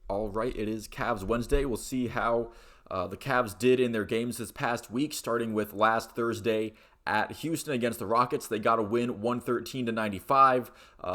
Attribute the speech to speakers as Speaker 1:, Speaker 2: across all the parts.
Speaker 1: All right, it is Cavs Wednesday. We'll see how the Cavs did in their games this past week, starting with last Thursday at Houston against the Rockets. They got a win 113-95.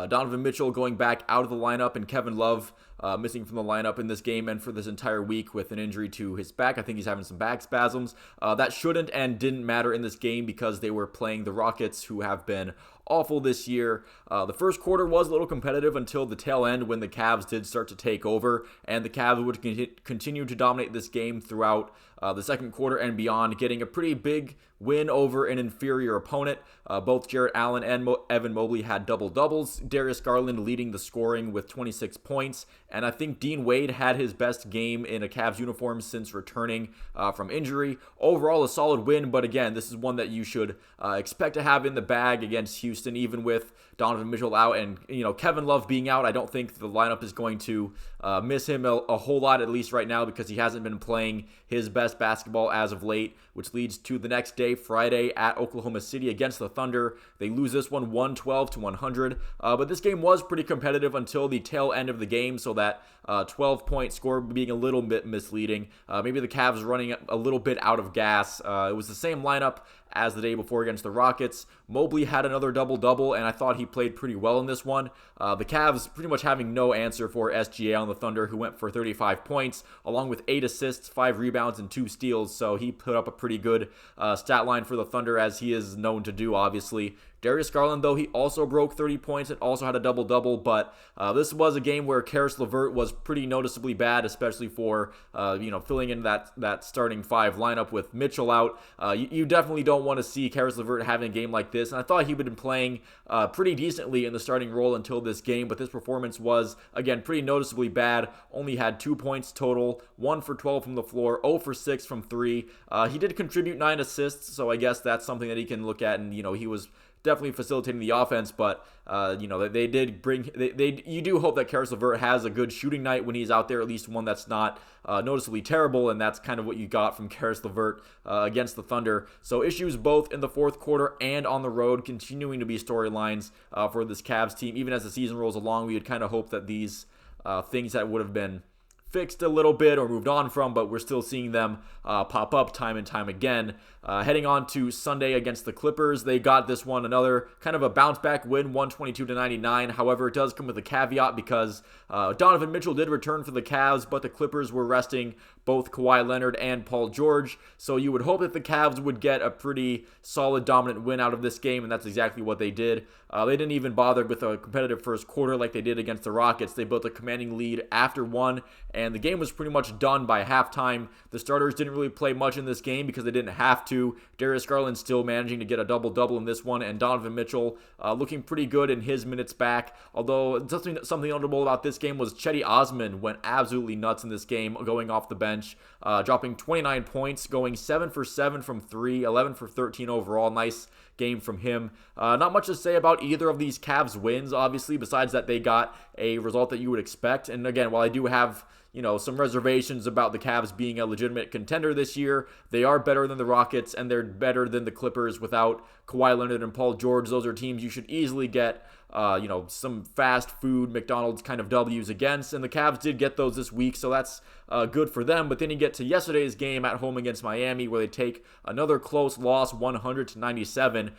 Speaker 1: Donovan Mitchell going back out of the lineup, and Kevin Love missing from the lineup in this game and for this entire week with an injury to his back. I think he's having some back spasms. That shouldn't and didn't matter in this game because they were playing the Rockets, who have been awful this year. The first quarter was a little competitive until the tail end when the Cavs did start to take over, and the Cavs would continue to dominate this game throughout the second quarter and beyond, getting a pretty big win over an inferior opponent. Both Jarrett Allen and Evan Mobley had double-doubles. Darius Garland leading the scoring with 26 points, and I think Dean Wade had his best game in a Cavs uniform since returning from injury. Overall, a solid win, but again, this is one that you should expect to have in the bag against Houston, even with Donovan Mitchell out and Kevin Love being out. I don't think the lineup is going to miss him a whole lot, at least right now, because he hasn't been playing his best basketball as of late, which leads to the next day, Friday, at Oklahoma City against the Thunder. They lose this one 112-100, but this game was pretty competitive until the tail end of the game, so that 12-point score being a little bit misleading. Maybe the Cavs running a little bit out of gas. It was the same lineup as the day before against the Rockets. Mobley had another double-double, and I thought he played pretty well in this one. The Cavs pretty much having no answer for SGA on the Thunder, who went for 35 points, along with 8 assists, 5 rebounds, and 2 steals, so he put up a pretty good stat line for the Thunder, as he is known to do, obviously. Darius Garland, though, he also broke 30 points and also had a double-double, but this was a game where Caris LeVert was pretty noticeably bad, especially for, filling in that starting 5 lineup with Mitchell out. You definitely don't want to see Caris LeVert having a game like this, and I thought he would have been playing pretty decently in the starting role until this game, but this performance was, again, pretty noticeably bad. Only had 2 points total, 1 for 12 from the floor, 0 for 6 from 3. He did contribute 9 assists, so I guess that's something that he can look at, and, he was definitely facilitating the offense, but they did bring. You do hope that Caris LeVert has a good shooting night when he's out there, at least one that's not noticeably terrible, and that's kind of what you got from Caris LeVert against the Thunder. So issues both in the fourth quarter and on the road, continuing to be storylines for this Cavs team. Even as the season rolls along, we would kind of hope that these things that would have been fixed a little bit or moved on from, but we're still seeing them pop up time and time again. Heading on to Sunday against the Clippers, they got this one another kind of a bounce back win, 122-99. However, it does come with a caveat because Donovan Mitchell did return for the Cavs, but the Clippers were resting both Kawhi Leonard and Paul George, so you would hope that the Cavs would get a pretty solid dominant win out of this game, and that's exactly what they did. They didn't even bother with a competitive first quarter like they did against the Rockets. They built a commanding lead after one, and the game was pretty much done by halftime. The starters didn't really play much in this game because they didn't have to. Darius Garland still managing to get a double-double in this one, and Donovan Mitchell looking pretty good in his minutes back. Although something notable about this game was Cedi Osman went absolutely nuts in this game, going off the bench, dropping 29 points, going 7 for 7 from 3, 11 for 13 overall. Nice game from him. Not much to say about either of these Cavs wins, obviously, besides that they got a result that you would expect. And again, while I do have some reservations about the Cavs being a legitimate contender this year, they are better than the Rockets, and they're better than the Clippers without Kawhi Leonard and Paul George. Those are teams you should easily get some fast food McDonald's kind of W's against, and the Cavs did get those this week, so that's good for them. But then you get to yesterday's game at home against Miami, where they take another close loss, 100-97.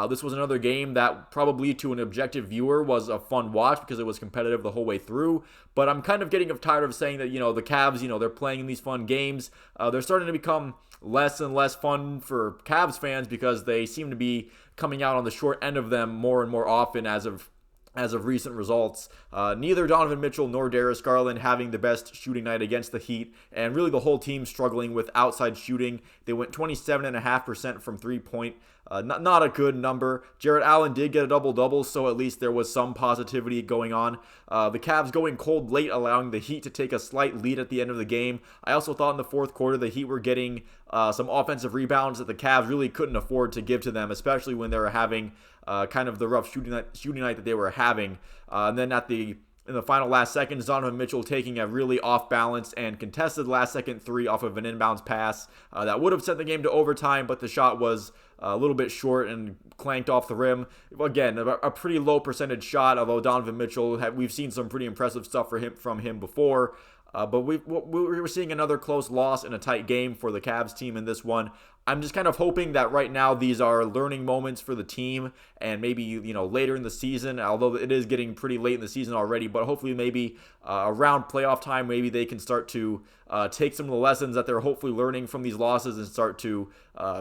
Speaker 1: This was another game that probably to an objective viewer was a fun watch because it was competitive the whole way through. But I'm kind of getting tired of saying that the Cavs, they're playing in these fun games. They're starting to become less and less fun for Cavs fans because they seem to be coming out on the short end of them more and more often as of recent results. Neither Donovan Mitchell nor Darius Garland having the best shooting night against the Heat, and really the whole team struggling with outside shooting. They went 27.5% from three-point. Not a good number. Jarrett Allen did get a double-double, so at least there was some positivity going on. The Cavs going cold late, allowing the Heat to take a slight lead at the end of the game. I also thought in the fourth quarter the Heat were getting some offensive rebounds that the Cavs really couldn't afford to give to them, especially when they were having kind of the rough shooting night that they were having. And then in the final last seconds, Donovan Mitchell taking a really off-balance and contested last-second three off of an inbounds pass that would have sent the game to overtime, but the shot was a little bit short and clanked off the rim. Again, a pretty low percentage shot, although Donovan Mitchell, we've seen some pretty impressive stuff from him before. But we were seeing another close loss in a tight game for the Cavs team in this one. I'm just kind of hoping that right now these are learning moments for the team, and maybe later in the season, although it is getting pretty late in the season already, but hopefully maybe around playoff time, maybe they can start to take some of the lessons that they're hopefully learning from these losses and start to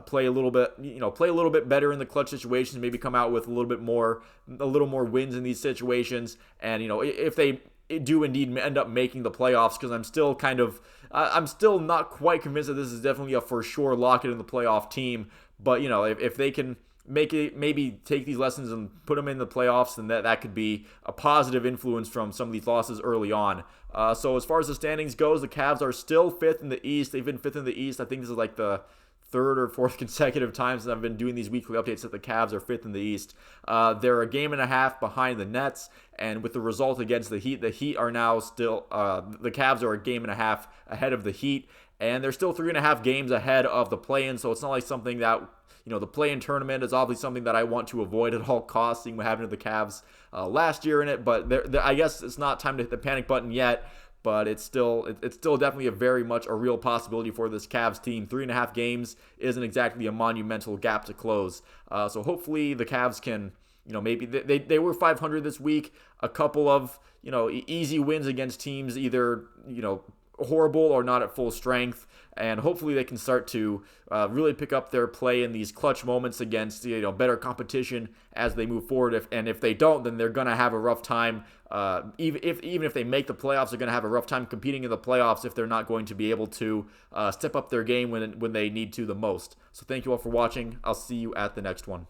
Speaker 1: play a little bit better in the clutch situations, maybe come out with a little more wins in these situations, and if they do indeed end up making the playoffs, because I'm still not quite convinced that this is definitely a for sure lock it in the playoff team. But if they can maybe take these lessons and put them in the playoffs, then that could be a positive influence from some of these losses early on. So as far as the standings goes, the Cavs are still fifth in the East. They've been fifth in the East. I think this is like the third or fourth consecutive times that I've been doing these weekly updates that the Cavs are fifth in the East. They're a game and a half behind the Nets, and with the result against the Heat are now still, the Cavs are a game and a half ahead of the Heat, and they're still 3.5 games ahead of the play-in, so it's not like something that, the play-in tournament is obviously something that I want to avoid at all costs, seeing what happened to the Cavs last year in it, but I guess it's not time to hit the panic button yet. But it's still definitely very much a real possibility for this Cavs team. 3.5 games isn't exactly a monumental gap to close. So hopefully the Cavs can, maybe they were 500 this week. A couple of, easy wins against teams either, horrible or not at full strength. And hopefully they can start to really pick up their play in these clutch moments against better competition as they move forward. If they don't, then they're gonna have a rough time. Even if they make the playoffs, they're gonna have a rough time competing in the playoffs if they're not going to be able to step up their game when they need to the most. So thank you all for watching. I'll see you at the next one.